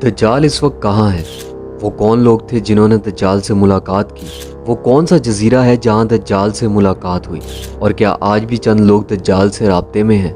दज्जाल इस वक्त कहाँ है? वो कौन लोग थे जिन्होंने दज्जाल से मुलाकात की? वो कौन सा जजीरा है जहाँ दज्जाल से मुलाकात हुई? और क्या आज भी चंद लोग दज्जाल से राब्ते में हैं?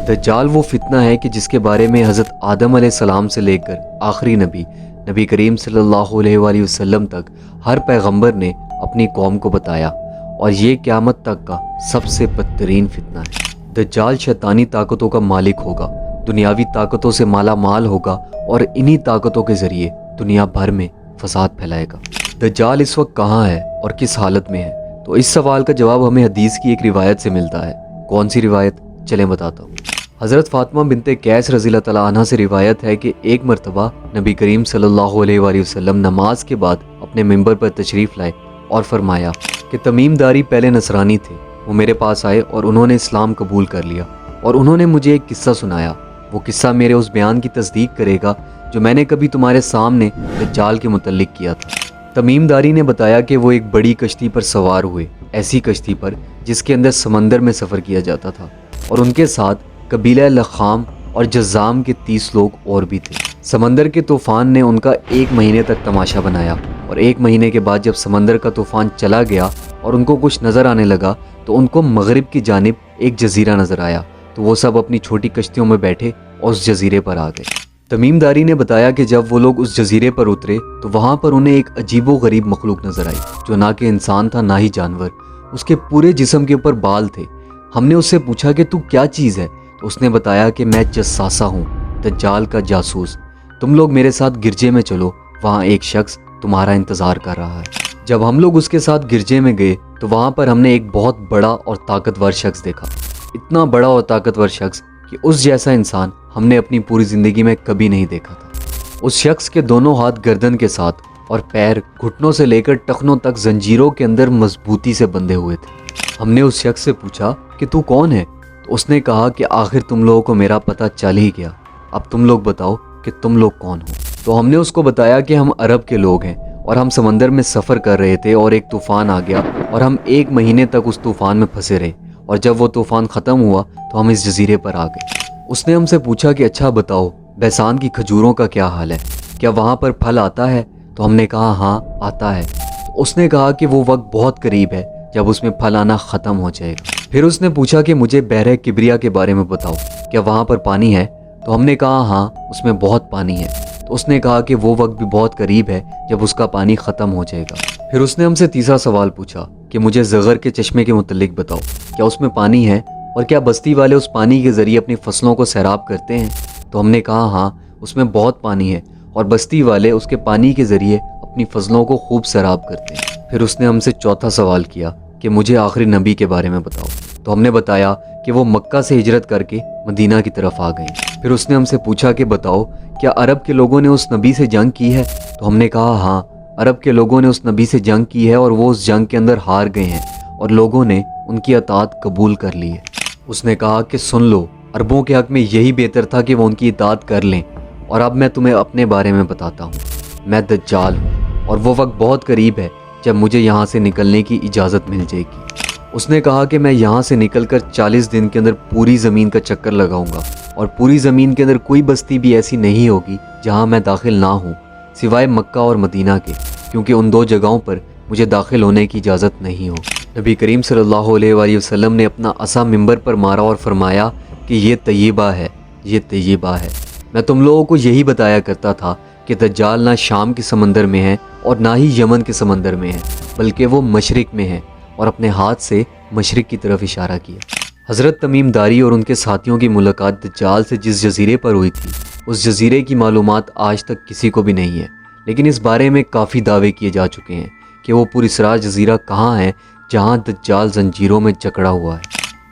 दज्जाल वो फितना है कि जिसके बारे में हज़रत आदम अलैहिस्सलाम से लेकर आखिरी नबी करीम सल्लल्लाहु अलैहि वसल्लम तक हर पैगंबर ने अपनी कौम को बताया, और ये क़यामत तक का सबसे बदतरीन फितना है। दज्जाल शैतानी ताकतों का मालिक होगा, दुनियावी ताकतों से माला माल होगा और इन्हीं ताकतों के ज़रिए दुनिया भर में फसाद फैलाएगा। दज्जाल इस वक्त कहाँ है और किस हालत में है? तो इस सवाल का जवाब हमें हदीस की एक रिवायत से मिलता है। कौन सी रिवायत? चलें बताता हूँ। हज़रत फ़ातिमा बिनते कैस रज़ी अल्लाह अन्हा से रिवायत है कि एक मरतबा नबी करीम सल्लल्लाहु अलैहि वसल्लम नमाज के बाद अपने मिंबर पर तशरीफ़ लाए और फरमाया कि तमीमदारी पहले नसरानी थे, वो मेरे पास आए और उन्होंने इस्लाम कबूल कर लिया, और उन्होंने मुझे एक किस्सा सुनाया। वो किस्सा मेरे उस बयान की तस्दीक करेगा जो मैंने कभी तुम्हारे सामने दज्जाल के मुतल्लिक किया था। तमीमदारी ने बताया कि वो एक बड़ी कश्ती पर सवार हुए, ऐसी कश्ती पर जिसके अंदर समंदर में सफ़र किया जाता था, और उनके साथ कबीला लखाम और जज़ाम के 30 लोग और भी थे। समंदर के तूफ़ान ने उनका 1 महीने तक तमाशा बनाया, और 1 महीने के बाद जब समंदर का तूफ़ान चला गया और उनको कुछ नज़र आने लगा तो उनको मगरिब की जानिब एक जजीरा नज़र आया। तो वो सब अपनी छोटी कश्तियों में बैठे और उस जजीरे पर आ गए। तमीमदारी ने बताया कि जब वो लोग उस जजीरे पर उतरे तो वहाँ पर उन्हें एक अजीबो गरीब मखलूक नज़र आई, जो ना कि इंसान था ना ही जानवर। उसके पूरे जिस्म के ऊपर बाल थे। हमने उससे पूछा कि तू क्या चीज़ है? तो उसने बताया कि मैं जस्सासा हूँ, दज्जाल का जासूस। तुम लोग मेरे साथ गिरजे में चलो, वहाँ एक शख्स तुम्हारा इंतज़ार कर रहा है। जब हम लोग उसके साथ गिरजे में गए तो वहाँ पर हमने एक बहुत बड़ा और ताकतवर शख्स देखा। इतना बड़ा और ताकतवर शख्स कि उस जैसा इंसान हमने अपनी पूरी ज़िंदगी में कभी नहीं देखा था। उस शख्स के दोनों हाथ गर्दन के साथ और पैर घुटनों से लेकर टखनों तक जंजीरों के अंदर मजबूती से बंधे हुए थे। हमने उस शख्स से पूछा कि तू कौन है? तो उसने कहा कि आखिर तुम लोगों को मेरा पता चल ही गया, अब तुम लोग बताओ कि तुम लोग कौन हो। तो हमने उसको बताया कि हम अरब के लोग हैं और हम समंदर में सफ़र कर रहे थे और एक तूफ़ान आ गया और हम 1 महीने तक उस तूफ़ान में फंसे रहे, और जब वो तूफ़ान ख़त्म हुआ तो हम इस जजीरे पर आ गए। उसने हमसे पूछा कि अच्छा बताओ, बैसान की खजूरों का क्या हाल है? क्या वहाँ पर फल आता है? तो हमने कहा हाँ आता है। तो उसने कहा कि वो वक्त बहुत करीब है जब उसमें फल आना ख़त्म हो जाएगा। फिर उसने पूछा कि मुझे बहरे किबरिया के बारे में बताओ, क्या वहाँ पर पानी है? तो हमने कहा हाँ उसमें बहुत पानी है। तो उसने कहा कि वो वक्त भी बहुत करीब है जब उसका पानी ख़त्म हो जाएगा। फिर उसने हमसे तीसरा सवाल पूछा कि मुझे ज़ग़र के चश्मे के मुतल्लिक बताओ, क्या उसमें पानी है और क्या बस्ती वाले उस पानी के ज़रिए अपनी फसलों को सैराब करते हैं? तो हमने कहा हाँ उसमें बहुत पानी है और बस्ती वाले उसके पानी के ज़रिए अपनी फसलों को खूब सैराब करते हैं। फिर उसने हमसे चौथा सवाल किया कि मुझे आखिरी नबी के बारे में बताओ। तो हमने बताया कि वो मक्का से हिजरत करके मदीना की तरफ आ गए। फिर उसने हमसे पूछा कि बताओ क्या अरब के लोगों ने उस नबी से जंग की है? तो हमने कहा हाँ अरब के लोगों ने उस नबी से जंग की है और वो उस जंग के अंदर हार गए हैं और लोगों ने उनकी अताअत कबूल कर ली है। उसने कहा कि सुन लो, अरबों के हक़ में यही बेहतर था कि वो उनकी इताअत कर लें। और अब मैं तुम्हें अपने बारे में बताता हूँ। मैं दज्जाल हूँ और वो वक्त बहुत करीब है जब मुझे यहाँ से निकलने की इजाज़त मिल जाएगी। उसने कहा कि मैं यहाँ से निकलकर 40 दिन के अंदर पूरी ज़मीन का चक्कर लगाऊंगा और पूरी ज़मीन के अंदर कोई बस्ती भी ऐसी नहीं होगी जहाँ मैं दाखिल ना हूँ, सिवाय मक्का और मदीना के, क्योंकि उन 2 जगहों पर मुझे दाखिल होने की इजाज़त नहीं हो। नबी करीम सल्लल्लाहु अलैहि वसल्लम ने अपना असा मिंबर पर मारा और फरमाया कि ये तय्यबा है, ये तय्यबा है। मैं तुम लोगों को यही बताया करता था कि दज्जाल ना शाम के समंदर में है और ना ही यमन के समंदर में है, बल्कि वो मशरिक में है, और अपने हाथ से मशरिक की तरफ इशारा किया। हज़रत तमीमदारी और उनके साथियों की मुलाकात दज्जाल से जिस जजीरे पर हुई थी, उस जजीरे की मालूमात आज तक किसी को भी नहीं है, लेकिन इस बारे में काफ़ी दावे किए जा चुके हैं कि वो पुरस्रार जजीरा कहाँ है जहाँ दज्जाल जंजीरों में जकड़ा हुआ है।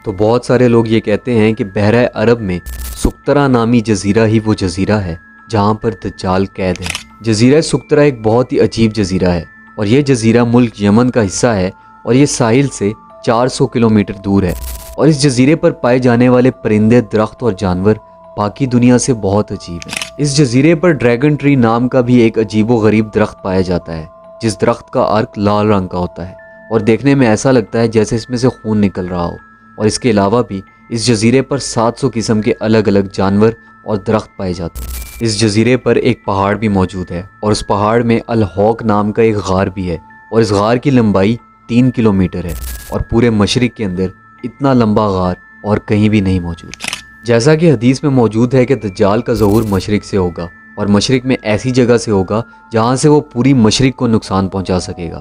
तो बहुत सारे लोग ये कहते हैं कि बहरा अरब में सुक्तरा नामी जजीरा ही वो जजीरा है जहाँ पर दज्जाल कैद है। जजीरा सुक्तरा एक बहुत ही अजीब जजीरा है और ये जजीरा मुल्क यमन का हिस्सा है और ये साहिल से 400 किलोमीटर दूर है। और इस जजीरे पर पाए जाने वाले परिंदे, दरख्त और जानवर बाकी दुनिया से बहुत अजीब हैं। इस जजीरे पर ड्रैगन ट्री नाम का भी एक अजीबो गरीब दरख्त पाया जाता है, जिस दरख्त का अर्क लाल रंग का होता है और देखने में ऐसा लगता है जैसे इसमें से खून निकल रहा हो। और इसके अलावा भी इस जजीरे पर 700 किस्म के अलग अलग जानवर और दरख्त पाए जाते हैं। اس جزیرے پر ایک پہاڑ بھی موجود ہے اور اس پہاڑ میں الحوق نام کا ایک غار بھی ہے اور اس غار کی لمبائی 3 کلومیٹر ہے اور پورے مشرق کے اندر اتنا لمبا غار اور کہیں بھی نہیں موجود۔ جیسا کہ حدیث میں موجود ہے کہ دجال کا ظہور مشرق سے ہوگا اور مشرق میں ایسی جگہ سے ہوگا جہاں سے وہ پوری مشرق کو نقصان پہنچا سکے گا۔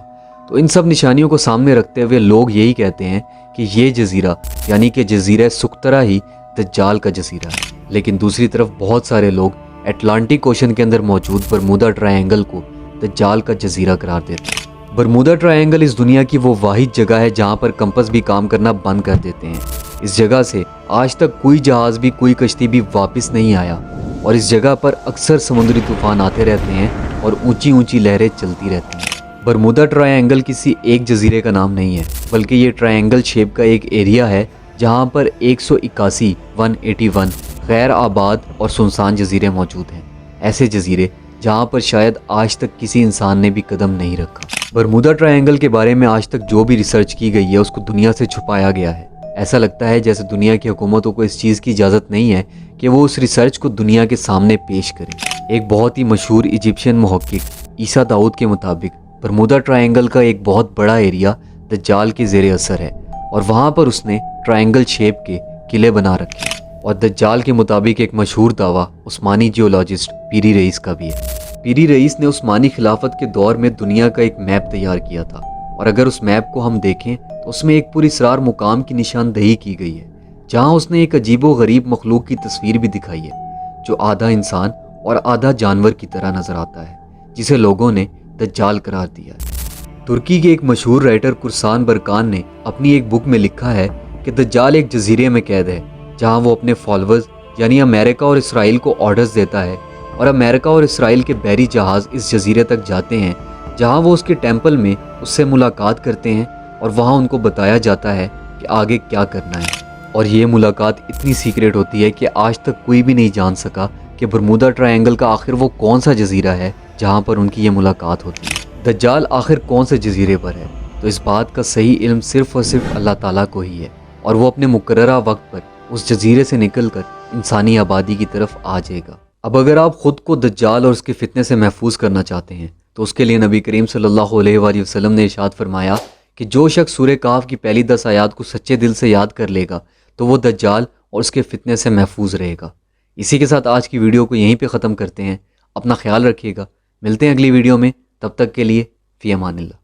تو ان سب نشانیوں کو سامنے رکھتے ہوئے لوگ یہی کہتے ہیں کہ یہ جزیرہ یعنی کہ جزیرہ سکترا ہی دجال کا جزیرہ ہے۔ لیکن دوسری طرف بہت سارے لوگ اٹلانٹک اوشن کے اندر موجود برمودا ٹرائینگل کو دجال کا جزیرہ قرار دیتے ہیں۔ برمودا ٹرائینگل اس دنیا کی وہ واحد جگہ ہے جہاں پر کمپس بھی کام کرنا بند کر دیتے ہیں۔ اس جگہ سے آج تک کوئی جہاز بھی کوئی کشتی بھی واپس نہیں آیا اور اس جگہ پر اکثر سمندری طوفان آتے رہتے ہیں اور اونچی اونچی لہریں چلتی رہتی ہیں۔ برمودا ٹرائینگل کسی ایک جزیرے کا نام نہیں ہے بلکہ یہ ٹرائینگل شیپ کا ایک ایریا ہے جہاں پر 181 غیر آباد اور سنسان جزیرے موجود ہیں، ایسے جزیرے جہاں پر شاید آج تک کسی انسان نے بھی قدم نہیں رکھا۔ برمودا ٹرائینگل کے بارے میں آج تک جو بھی ریسرچ کی گئی ہے اس کو دنیا سے چھپایا گیا ہے۔ ایسا لگتا ہے جیسے دنیا کی حکومتوں کو اس چیز کی اجازت نہیں ہے کہ وہ اس ریسرچ کو دنیا کے سامنے پیش کریں۔ ایک بہت ہی مشہور ایجپشین محقق عیسیٰ داؤد کے مطابق برمودا ٹرائینگل کا ایک بہت بڑا ایریا دجال کے زیر اثر ہے اور وہاں پر اس نے ٹرائینگل شیپ کے قلعے بنا رکھے ہیں۔ اور دجال کے مطابق ایک مشہور دعویٰ عثمانی جیولوجسٹ پیری رئیس کا بھی ہے۔ پیری رئیس نے عثمانی خلافت کے دور میں دنیا کا ایک میپ تیار کیا تھا اور اگر اس میپ کو ہم دیکھیں تو اس میں ایک پوری اسرار مقام کی نشاندہی کی گئی ہے جہاں اس نے ایک عجیب و غریب مخلوق کی تصویر بھی دکھائی ہے جو آدھا انسان اور آدھا جانور کی طرح نظر آتا ہے، جسے لوگوں نے دجال قرار دیا ہے۔ ترکی کے ایک مشہور رائٹر کرسان برکان نے اپنی ایک بک میں لکھا ہے کہ دجال ایک جزیرے میں قید ہے جہاں وہ اپنے فالوورز یعنی امریکہ اور اسرائیل کو آرڈرز دیتا ہے اور امریکہ اور اسرائیل کے بحری جہاز اس جزیرے تک جاتے ہیں جہاں وہ اس کے ٹیمپل میں اس سے ملاقات کرتے ہیں اور وہاں ان کو بتایا جاتا ہے کہ آگے کیا کرنا ہے۔ اور یہ ملاقات اتنی سیکریٹ ہوتی ہے کہ آج تک کوئی بھی نہیں جان سکا کہ برمودا ٹرائینگل کا آخر وہ کون سا جزیرہ ہے جہاں پر ان کی یہ ملاقات ہوتی ہے۔ دجال آخر کون سے جزیرے پر ہے؟ تو اس بات کا صحیح علم صرف اور صرف اللہ تعالیٰ کو ہی ہے اور وہ اپنے مقررہ وقت پر اس جزیرے سے نکل کر انسانی آبادی کی طرف آ جائے گا۔ اب اگر آپ خود کو دجال اور اس کے فتنے سے محفوظ کرنا چاہتے ہیں تو اس کے لیے نبی کریم صلی اللہ علیہ وآلہ وسلم نے ارشاد فرمایا کہ جو شخص سورہ کہف کی پہلی 10 آیات کو سچے دل سے یاد کر لے گا تو وہ دجال اور اس کے فتنے سے محفوظ رہے گا۔ اسی کے ساتھ آج کی ویڈیو کو یہیں پہ ختم کرتے ہیں۔ اپنا خیال رکھیے گا، ملتے ہیں اگلی ویڈیو میں، تب تک کے لیے فی امان اللہ۔